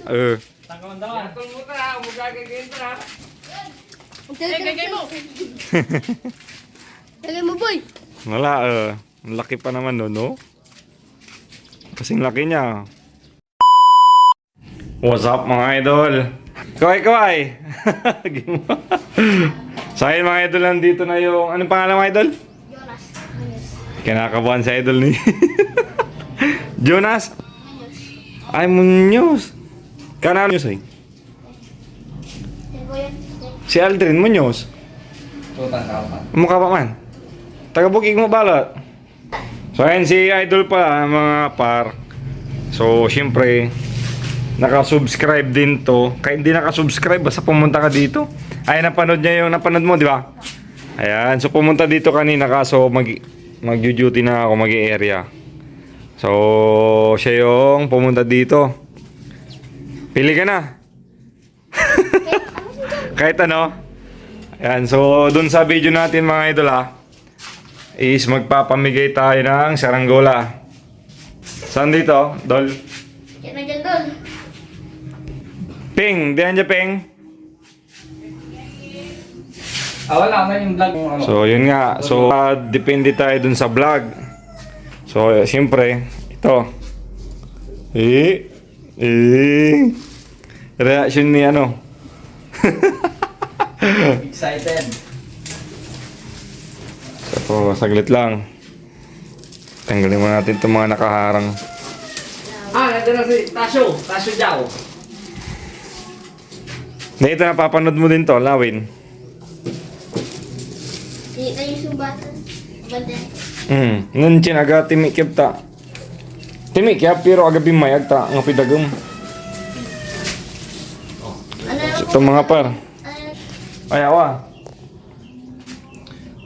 Tangkaman daw. Atol mo ta, umugagay ta. Gagay mo. Gagay mo, boy. Wala, laki pa naman no, no? Kasing laki niya. What's up mga idol? Kaway! Sa akin mga idol, nandito na yung... Anong pangalan mga idol? Jonas. Kinakabahan si idol ni... Jonas? Ay, Muñoz. Kanano Muñoz ay? Si Aldrin Muñoz. Tutang ka pa. Mukha pa man. Taga-bukig mo balot. So ayan si idol pala mga par. So syempre naka-subscribe din to. Kahit hindi naka-subscribe basta pumunta ka dito. Ay napanood niya yung napanood mo, di ba? Ayan, so pumunta dito kanina kaso mag-duty na ako, mag-area. So siya yung pumunta dito. Pili ka na. Kahit ano. Ayan, so dun sa video natin mga idol is magpapamigay tayo ng saranggola. Saan dito, Dol? Yan na dyan, Dol. Ping! Diyan dyan, Ping! Wala na yung vlog mo. So, yun nga. So, depende tayo dun sa vlog. So, siyempre, ito. Reaction ni ano. Excited. So, saglit lang. Tanggalin mo natin itong mga nakaharang. Nandun na si Tasyo. Tasyo Jao. Na ito, napapanood mo din to, Lawin. Hindi na yung sumbatan. Banda. Nun aga timikyap ta. Timikyap, pero aga bimayag ta. Nga pidagam. Ano So, ito mga par. Ay, awa.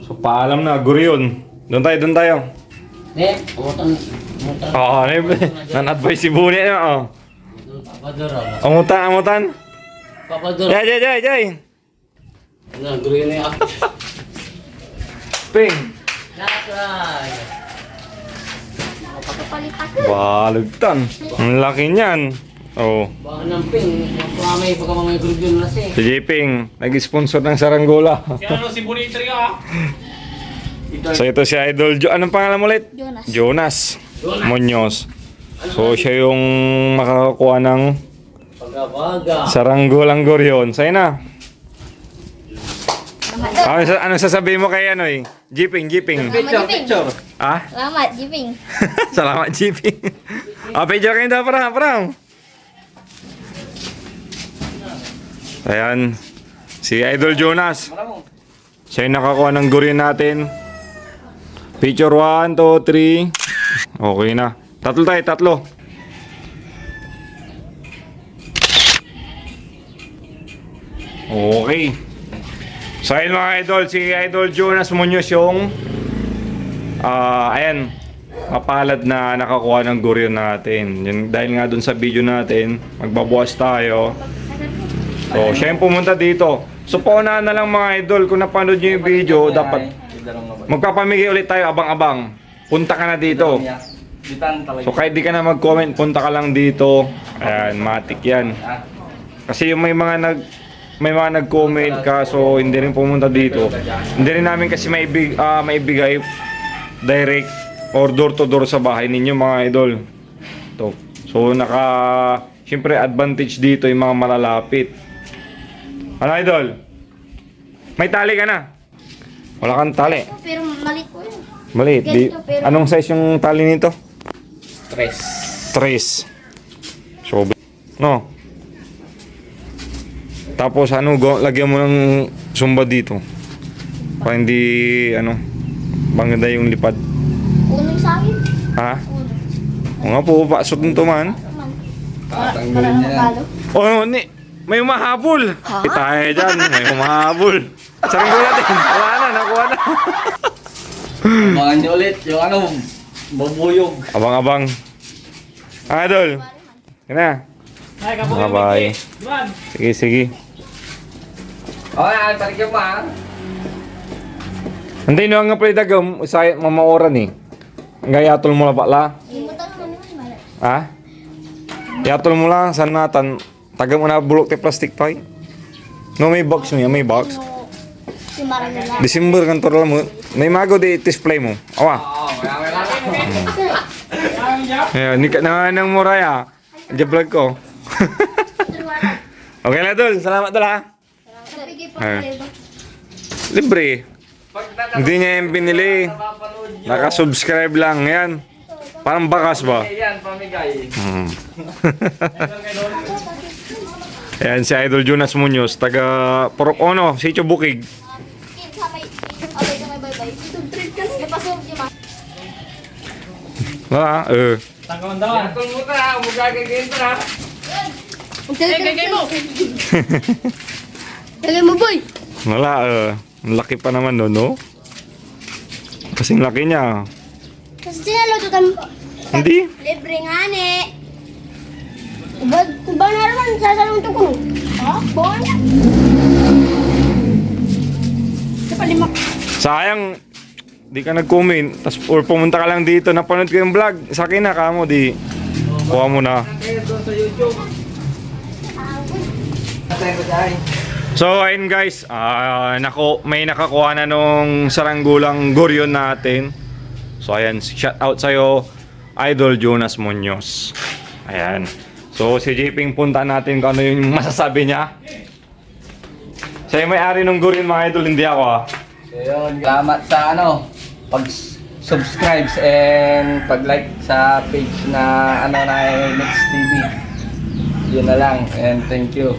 So, paalam na, guriyon. Doon tayo. Umutan. Oo, nan-advise si Buni. Papadura. Amutan. Papadura. Jay. Naguro yun eh. Ping. Nasay. Kapapalitan. Balagtan. Ang laki niyan. Oh. Baka ng ping. Pamay pagka mga group yun nasi. Si J-Ping, nag-sponsor ng saranggola. Yan si Bonitri ka. So, ito si Idol Anong pangalan mo ulit? Jonas. Muñoz. So, siya yung makakakuha ng Pagkabaga. saranggolang goryon. Sa'yo na. Ano sasabihin mo kay ano eh? Jiping. Picture. Ah? Salamat, Jiping. Salamat, Jiping. Picture kayo daw, parang. Ayan. Si Idol Jonas. Siya yung nakakuha ng goryon natin. Picture 1, 2, 3. Okay na. Tatlo. Okay. So ayun mga idol, si Idol Jonas Muñoz yung ayan, mapalad na nakakuha ng goryon natin. Yun, dahil nga dun sa video natin, magbabukas tayo. So siya yung pumunta dito. So paunahan na lang mga idol, kung napanood nyo yung video, dapat magpapamigay ulit tayo, abang-abang. Punta ka na dito. So kahit di ka na mag-comment, punta ka lang dito. Ayan, matik yan. Kasi yung may mga nag-comment kaso hindi rin pumunta dito. Hindi rin namin kasi maibigay direct or door to door sa bahay ninyo mga idol. To. So siyempre advantage dito yung mga malalapit. Ano idol? May tali ka na? Wala kang tali. Pero maliit po yun. Maliit. Anong size yung tali nito? 3. So, no. Tapos lagyan mo ng sumba dito. Para hindi maganda yung lipad. Uno yung sa akin. Ha? O nga po, pasok nito man. Tanggalin niya. Oh, may umahabol. Tayo dyan, may umahabol. Saranggola din. Wala na, nakuha na. Abangan nyo ulit yung babuyog. Abang-abang. Idol. Yan na. Bye-bye. Sige. Okay, tarik yung pa. Hindi nyo nga pala dagam, usay mamaoran eh. Gayatol mo na pala. Imutan naman naman. Ha? Yatol mo lang sa natan. Taga mo na bulok ti plastic pa. No, may box niya, may box. Si Marang nila. December kan to mo. May mago di display mo. Awa. Oo, kaya Ayan, ni ka na nang muraya. Diyan vlog ko. Okay na dol, salamat dol ha. Nabigay pa Ah. flavor. Libre. Hindi niya yung binili. Naka-subscribe lang. Yan. Parang bakas ba? Yan, pamigay. Ayan si Idol Jonas Munoz, taga Purok Ono, Sitio Bukig. Sa may, abay ka may bye-bye. Ito, trip ka na. Napasok di ma. Wala, Yatol mo ta, magagagawin ta. Gagay mo. Gagay mo, boy. Wala, ang laki pa naman no, no? Kasing laki niya. Kasi sinalo to tam. Hindi? Libre nga ni. Ba na naman sasalong to ko. Ha? Bawa na. Sa palimak. Sayang, di ka nag-comment. Or pumunta ka lang dito, napanood ko yung vlog. Sa akin na, kamo, di. Kuha mo na. Kaya doon sa YouTube. Atay ko dahil. So, ayun guys, may nakakuha na nung saranggulang goryon natin. So, ayan, shout out sa'yo, Idol Jonas Munoz. Ayan. So, si JP punta natin kung ano yung masasabi niya. Siya yung may-ari ng goryon mga idol, hindi ako ha. So yun, salamat sa pag-subscribe and pag-like sa page na Next TV. Yun na lang and thank you.